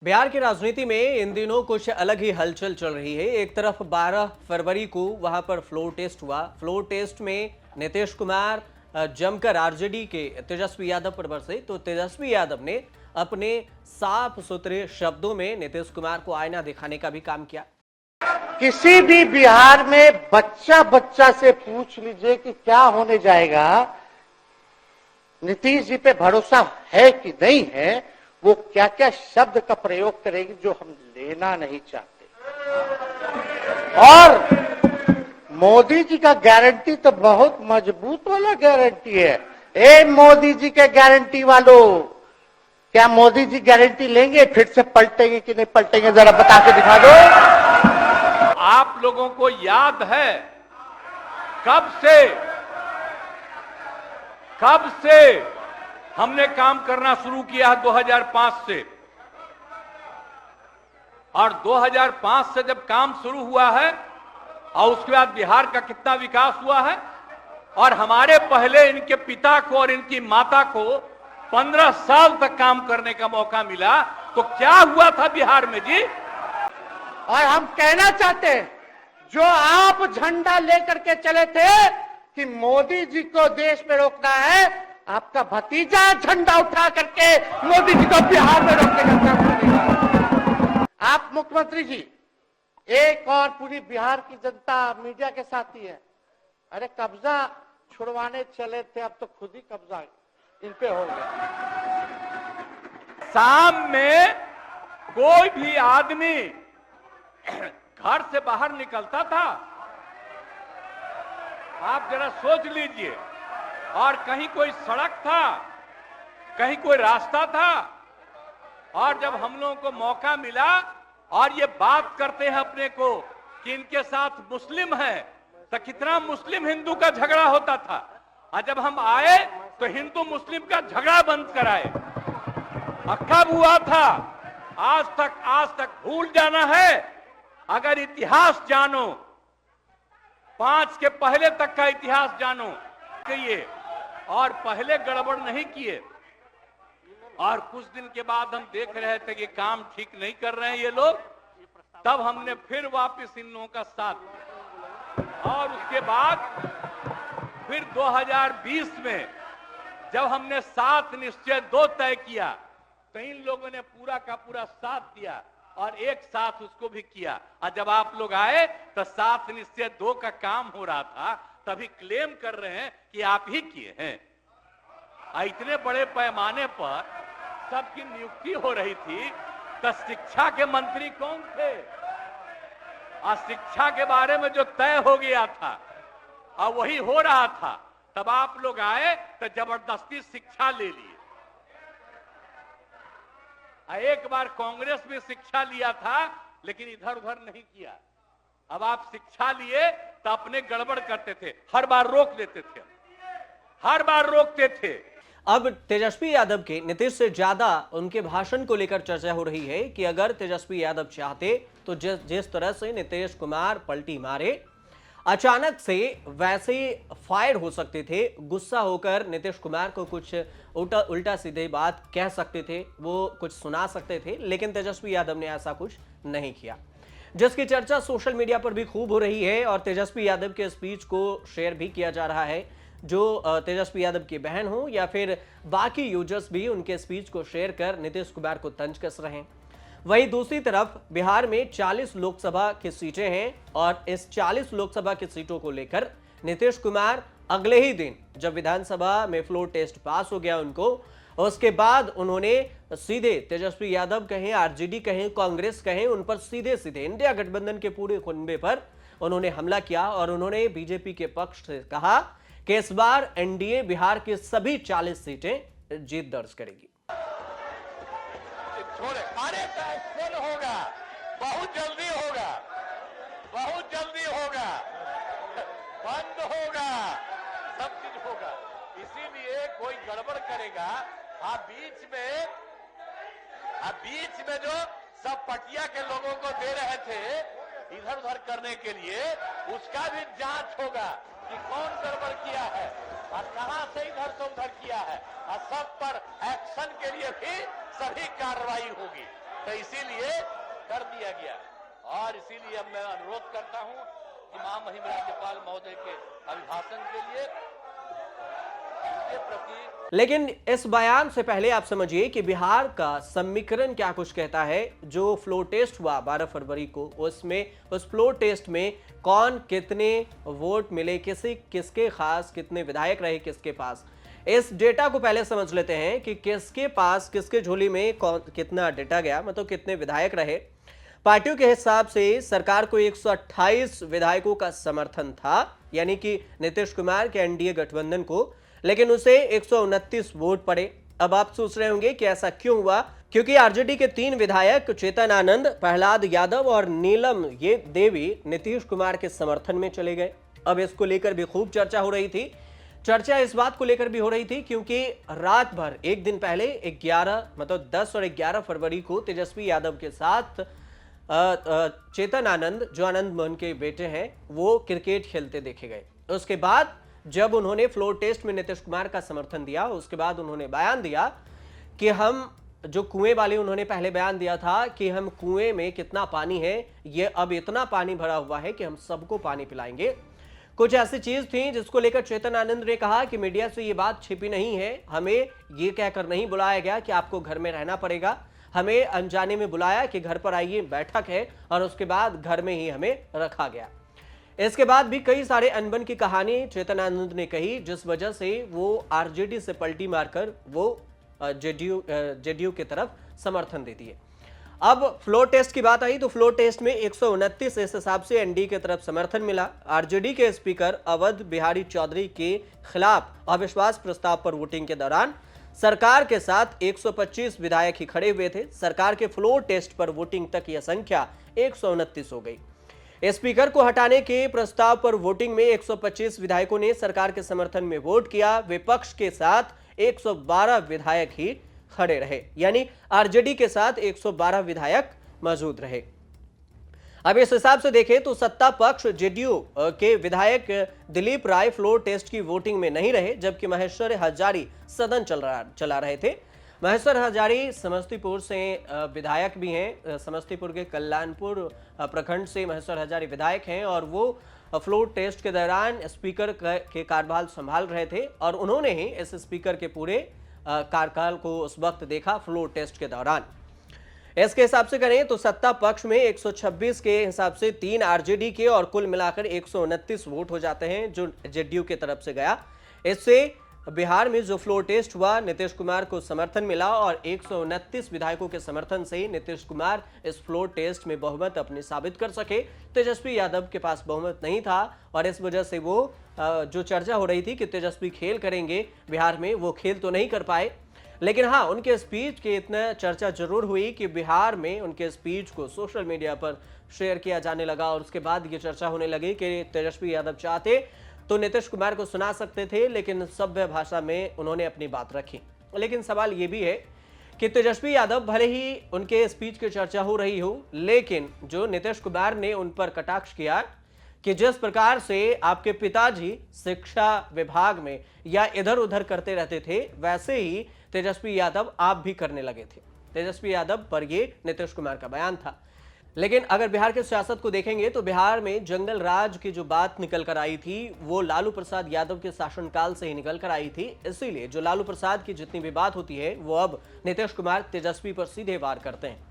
बिहार की राजनीति में इन दिनों कुछ अलग ही हलचल चल रही है। एक तरफ 12 फरवरी को वहां पर फ्लोर टेस्ट हुआ। फ्लोर टेस्ट में नीतीश कुमार जमकर आरजेडी के तेजस्वी यादव पर बरसे, तो तेजस्वी यादव ने अपने साफ सुथरे शब्दों में नीतीश कुमार को आईना दिखाने का भी काम किया। किसी भी बिहार में बच्चा बच्चा से पूछ लीजिए कि क्या होने जाएगा, नीतीश जी पे भरोसा है कि नहीं है, वो क्या क्या शब्द का प्रयोग करेगी जो हम लेना नहीं चाहते। और मोदी जी का गारंटी तो बहुत मजबूत वाला गारंटी है। ए मोदी जी के गारंटी वालों, क्या मोदी जी गारंटी लेंगे? फिर से पलटेंगे कि नहीं पलटेंगे, जरा बता के दिखा दो। आप लोगों को याद है कब से हमने काम करना शुरू किया है? 2005 से। और 2005 से जब काम शुरू हुआ है और उसके बाद बिहार का कितना विकास हुआ है, और हमारे पहले इनके पिता को और इनकी माता को 15 साल तक काम करने का मौका मिला, तो क्या हुआ था बिहार में जी? और हम कहना चाहते हैं, जो आप झंडा लेकर के चले थे कि मोदी जी को देश में रोकना है, आपका भतीजा झंडा उठा करके मोदी जी को बिहार में रोकने का काम करेगा। आप मुख्यमंत्री जी, एक और पूरी बिहार की जनता मीडिया के साथ ही है। अरे कब्जा छुड़वाने चले थे, अब तो खुद ही कब्जा इन पे हो गया। शाम में कोई भी आदमी घर से बाहर निकलता था, आप जरा सोच लीजिए, और कहीं कोई सड़क था, कहीं कोई रास्ता था, और जब हम लोगों को मौका मिला और ये बात करते हैं अपने को कि इनके साथ मुस्लिम है, तो कितना मुस्लिम हिंदू का झगड़ा होता था। और जब हम आए तो हिंदू मुस्लिम का झगड़ा बंद कराए। और कब हुआ था? आज तक भूल जाना है। अगर इतिहास जानो, 5 के पहले तक का इतिहास जानो कहिए, और पहले गड़बड़ नहीं किए। और कुछ दिन के बाद हम देख रहे थे कि काम ठीक नहीं कर रहे हैं ये लोग, तब हमने फिर वापस इन लोगों का साथ दिया। और उसके बाद फिर 2020 में जब हमने 7 निश्चय 2 तय किया, तो इन लोगों ने पूरा का पूरा साथ दिया और एक साथ उसको भी किया। और जब आप लोग आए तो 7 निश्चय 2 का काम हो रहा था, तभी क्लेम कर रहे हैं कि आप ही किए हैं। इतने बड़े पैमाने पर सबकी नियुक्ति हो रही थी, तो शिक्षा के मंत्री कौन थे? और शिक्षा के बारे में जो तय हो गया था और वही हो रहा था, तब आप लोग आए तो जबरदस्ती शिक्षा ले लिए। एक बार कांग्रेस में शिक्षा लिया था, लेकिन इधर उधर नहीं किया। अब आप शिक्षा लिए तो अपने गड़बड़ करते थे, हर बार रोक देते थे, हर बार रोकते थे। अब तेजस्वी यादव के नीतीश से ज्यादा उनके भाषण को लेकर चर्चा हो रही है कि अगर तेजस्वी यादव चाहते तो जिस तरह से नीतीश कुमार पलटी मारे, अचानक से वैसे फायर हो सकते थे, गुस्सा होकर नीतीश कुमार को कुछ उल्टा सीधे बात कह सकते थे, वो कुछ सुना सकते थे। लेकिन तेजस्वी यादव ने ऐसा कुछ नहीं किया, जिसकी चर्चा सोशल मीडिया पर भी खूब हो रही है। और तेजस्वी यादव के स्पीच को शेयर भी किया जा रहा है। जो तेजस्वी यादव की बहन हो या फिर बाकी यूजर्स भी उनके स्पीच को शेयर कर नीतीश कुमार को तंज कस रहे हैं। वहीं दूसरी तरफ बिहार में 40 लोकसभा की सीटें हैं, और इस 40 लोकसभा की सीटों को लेकर नीतीश कुमार अगले ही दिन, जब विधानसभा में फ्लोर टेस्ट पास हो गया उनको, उसके बाद उन्होंने सीधे तेजस्वी यादव कहें, आरजेडी कहें, कांग्रेस कहें, उन पर सीधे सीधे इंडिया गठबंधन के पूरे कुनबे पर उन्होंने हमला किया। और उन्होंने बीजेपी के पक्ष से कहा कि इस बार एनडीए बिहार की सभी 40 सीटें जीत दर्ज करेगी। अरे फुल होगा, बहुत जल्दी होगा, बहुत जल्दी होगा, बंद होगा, सब चीज होगा। इसीलिए कोई गड़बड़ करेगा, बीच में जो सब पटिया के लोगों को दे रहे थे इधर उधर करने के लिए, उसका भी जांच होगा कि कौन गड़बड़ किया है और कहां से इधर से उधर किया है, और सब पर एक्शन के लिए भी सभी कार्रवाई होगी। तो इसीलिए कर दिया गया और इसीलिए अब मैं अनुरोध करता हूं कि महामहिम राज्यपाल महोदय के अभिभाषण के लिए उनके प्रति। लेकिन इस बयान से पहले आप समझिए कि बिहार का समीकरण क्या कुछ कहता है। जो फ्लोर टेस्ट हुआ 12 फरवरी को, उसमें उस फ्लोर टेस्ट में कौन कितने वोट मिले, किसके खास कितने विधायक रहे किसके पास, इस डेटा को पहले समझ लेते हैं कि किसके पास किसके झोली में कौन कितना डेटा गया, मतलब कितने विधायक रहे। पार्टियों के हिसाब से सरकार को 128 विधायकों का समर्थन था, यानी कि नीतीश कुमार के एनडीए गठबंधन को, लेकिन उसे 129 वोट पड़े। अब आप सोच रहे होंगे कि ऐसा क्यों हुआ, क्योंकि आरजेडी के 3 विधायक चेतन आनंद, प्रहलाद यादव और नीलम ये देवी नीतीश कुमार के समर्थन में चले गए। अब इसको लेकर भी खूब चर्चा हो रही थी। चर्चा इस बात को लेकर भी हो रही थी क्योंकि रात भर एक दिन पहले 10 और 11 फरवरी को तेजस्वी यादव के साथ चेतन आनंद, जो आनंद मोहन के बेटे हैं, वो क्रिकेट खेलते देखे गए। उसके बाद जब उन्होंने फ्लोर टेस्ट में नीतीश कुमार का समर्थन दिया, उसके बाद उन्होंने बयान दिया कि हम जो कुएं वाले, उन्होंने पहले बयान दिया था कि हम कुएं में कितना पानी है, ये अब इतना पानी भरा हुआ है कि हम सबको पानी पिलाएंगे। कुछ ऐसी चीज थी जिसको लेकर चेतन आनंद ने कहा कि मीडिया से ये बात छिपी नहीं है, हमें ये कहकर नहीं बुलाया गया कि आपको घर में रहना पड़ेगा, हमें अनजाने में बुलाया कि घर पर आइए, बैठक है, और उसके बाद घर में ही हमें रखा गया। इसके बाद भी कई सारे अनबन की कहानी चेतन आनंद ने कही, जिस वजह से वो आरजेडी से पलटी मारकर वो जेडीयू की तरफ समर्थन देती है। अब फ्लोर टेस्ट की बात आई तो फ्लोर टेस्ट में 129 इस हिसाब से एनडीए की तरफ समर्थन मिला। आरजेडी के स्पीकर अवध बिहारी चौधरी के खिलाफ अविश्वास प्रस्ताव पर वोटिंग के दौरान सरकार के साथ 125 विधायक ही खड़े हुए थे। सरकार के फ्लोर टेस्ट पर वोटिंग तक यह संख्या 129 हो गई। स्पीकर को हटाने के प्रस्ताव पर वोटिंग में 125 विधायकों ने सरकार के समर्थन में वोट किया। विपक्ष के साथ 112 विधायक ही खड़े रहे, यानी आरजेडी के साथ 112 विधायक मौजूद रहे। अब इस हिसाब से देखें तो सत्ता पक्ष जेडीयू के विधायक दिलीप राय फ्लोर टेस्ट की वोटिंग में नहीं रहे, जबकि महेश्वर हजारी सदन चला रहे थे। महेश्वर हजारी समस्तीपुर से विधायक भी हैं, समस्तीपुर के कल्याणपुर प्रखंड से महेश्वर हजारी विधायक हैं और वो फ्लोर टेस्ट के दौरान स्पीकर के कार्यभार संभाल रहे थे और उन्होंने ही इस स्पीकर के पूरे कार्यकाल को उस वक्त देखा फ्लोर टेस्ट के दौरान। इसके हिसाब से करें तो सत्ता पक्ष में 126 के हिसाब से 3 आरजेडी के और कुल मिलाकर 129 वोट हो जाते हैं जो जेडीयू की तरफ से गया। इससे बिहार में जो फ्लोर टेस्ट हुआ, नीतीश कुमार को समर्थन मिला और 129 विधायकों के समर्थन से नीतीश कुमार इस फ्लोर टेस्ट में बहुमत अपनी साबित कर सके। तेजस्वी यादव के पास बहुमत नहीं था और इस वजह से वो जो चर्चा हो रही थी कि तेजस्वी खेल करेंगे बिहार में, वो खेल तो नहीं कर पाए। लेकिन हाँ, उनके स्पीच की इतना चर्चा जरूर हुई कि बिहार में उनके स्पीच को सोशल मीडिया पर शेयर किया जाने लगा और उसके बाद ये चर्चा होने लगी कि तेजस्वी यादव चाहते तो नीतीश कुमार को सुना सकते थे, लेकिन सभ्य भाषा में उन्होंने अपनी बात रखी। लेकिन सवाल ये भी है कि तेजस्वी यादव भले ही उनके स्पीच की चर्चा हो रही हो, लेकिन जो नीतीश कुमार ने उन पर कटाक्ष किया कि जिस प्रकार से आपके पिताजी शिक्षा विभाग में या इधर उधर करते रहते थे, वैसे ही तेजस्वी यादव आप भी करने लगे थे। तेजस्वी यादव पर ये नीतीश कुमार का बयान था। लेकिन अगर बिहार की सियासत को देखेंगे तो बिहार में जंगल राज की जो बात निकल कर आई थी वो लालू प्रसाद यादव के शासनकाल से ही निकल कर आई थी। इसीलिए जो लालू प्रसाद की जितनी भी बात होती है वो अब नीतीश कुमार तेजस्वी पर सीधे वार करते हैं।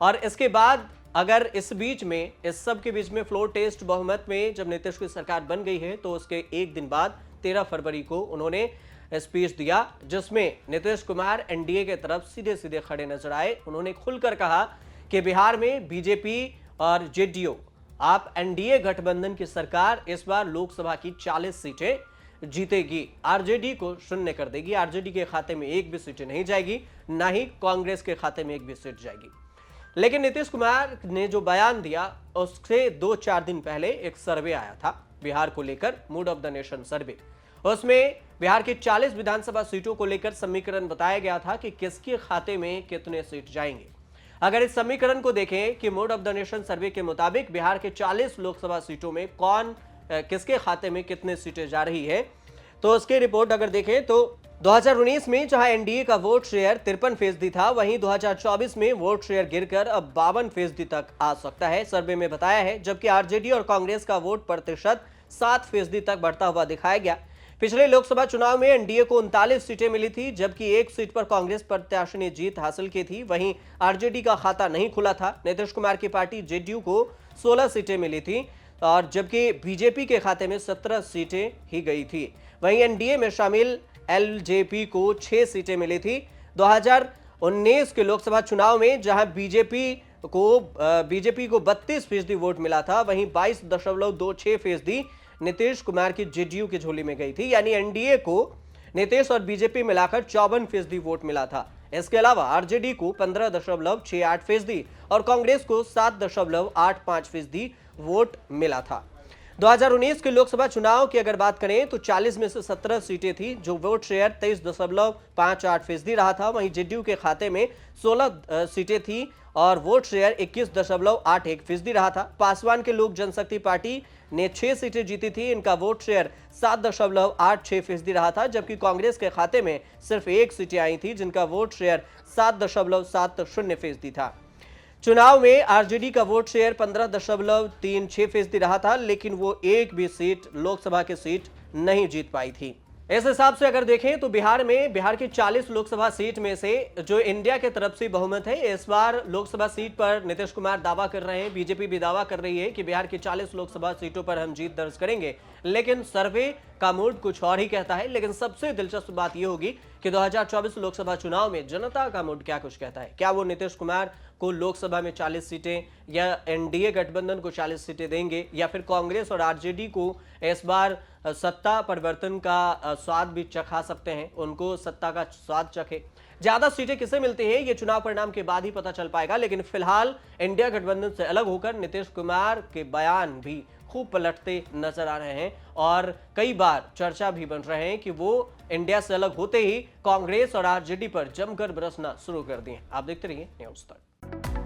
और इसके बाद अगर इस बीच में, इस सब के बीच में फ्लोर टेस्ट बहुमत में जब नीतीश की सरकार बन गई है तो उसके एक दिन बाद 13 फरवरी को उन्होंने स्पीच दिया जिसमें नीतीश कुमार एनडीए के तरफ सीधे सीधे खड़े नजर आए। उन्होंने खुलकर कहा कि बिहार में बीजेपी और जेडीयू, आप एनडीए गठबंधन की सरकार इस बार लोकसभा की 40 सीटें जीतेगी, आरजेडी को शून्य कर देगी। आरजेडी के खाते में एक भी सीटें नहीं जाएगी, ना ही कांग्रेस के खाते में एक भी सीट जाएगी। लेकिन नीतीश कुमार ने जो बयान दिया उससे 2-4 दिन पहले एक सर्वे आया था बिहार को लेकर, मूड ऑफ द नेशन सर्वे। उसमें बिहार की 40 विधानसभा सीटों को लेकर समीकरण बताया गया था कि किसके खाते में कितने सीट जाएंगे। अगर इस समीकरण को देखें कि मूड ऑफ द नेशन सर्वे के मुताबिक बिहार के 40 लोकसभा सीटों में कौन किसके खाते में कितने सीटें जा रही है, तो उसकी रिपोर्ट अगर देखें तो 2019 में जहां एनडीए का वोट शेयर 53% था, वहीं 2024 में वोट शेयर गिरकर अब 52% तक आ सकता है, सर्वे में बताया है। जबकि आरजेडी और कांग्रेस का वोट प्रतिशत 7% तक बढ़ता हुआ दिखाया गया। पिछले लोकसभा चुनाव में एनडीए को 39 सीटें मिली थी, जबकि एक सीट पर कांग्रेस प्रत्याशी ने जीत हासिल की थी। वहीं आरजेडी का खाता नहीं खुला था। नीतीश कुमार की पार्टी जेडीयू को 16 सीटें मिली थी और जबकि बीजेपी के खाते में 17 सीटें ही गई थी। वहीं एनडीए में शामिल एलजेपी को 6 सीटें मिली थी। 2019 के लोकसभा चुनाव में जहां बीजेपी को 32% वोट मिला था, वहीं 22.26% नीतीश कुमार की जेडीयू की झोली में गई थी। यानी एनडीए को नीतीश और बीजेपी मिलाकर 54% वोट मिला था। इसके अलावा आरजेडी को 15.68% और कांग्रेस को 7.85% वोट मिला था। 2019 के लोकसभा चुनाव की अगर बात करें तो 40 में से 17 सीटें थी, जो वोट शेयर 23.58% रहा था। वहीं जेडीयू के खाते में 16 सीटें थी और वोट शेयर 21.81% रहा था। पासवान के लोक जनशक्ति पार्टी ने 6 सीटें जीती थी, इनका वोट शेयर 7.86% रहा था। जबकि कांग्रेस के खाते में सिर्फ 1 सीटें आई थी, जिनका वोट शेयर 7.70% था। चुनाव में आरजेडी का वोट शेयर 15.36% रहा था, लेकिन वो एक भी सीट लोकसभा की सीट नहीं जीत पाई थी। इस हिसाब से अगर देखें तो बिहार की 40 लोकसभा सीट में से जो इंडिया के तरफ से बहुमत है, इस बार लोकसभा सीट पर नीतीश कुमार दावा कर रहे हैं, बीजेपी भी दावा कर रही है कि बिहार की 40 लोकसभा सीटों पर हम जीत दर्ज करेंगे। लेकिन सर्वे का मूड कुछ और ही कहता है। लेकिन सबसे दिलचस्प बात यह होगी कि 2024 लोकसभा चुनाव में जनता का मूड क्या कुछ कहता है। क्या वो नीतीश कुमार को लोकसभा में 40 सीटें या एनडीए गठबंधन को 40 सीटें देंगे, या फिर कांग्रेस और आरजेडी को इस बार सत्ता परिवर्तन का स्वाद भी चखा सकते हैं, उनको सत्ता का स्वाद चखे। ज्यादा सीटें किसे मिलती हैं, ये चुनाव परिणाम के बाद ही पता चल पाएगा। लेकिन फिलहाल इंडिया गठबंधन से अलग होकर नीतीश कुमार के बयान भी खूब पलटते नजर आ रहे हैं और कई बार चर्चा भी बन रहे हैं कि वो इंडिया से अलग होते ही कांग्रेस और आरजेडी पर जमकर बरसना शुरू कर दिए। आप देखते रहिए न्यूज़ तक।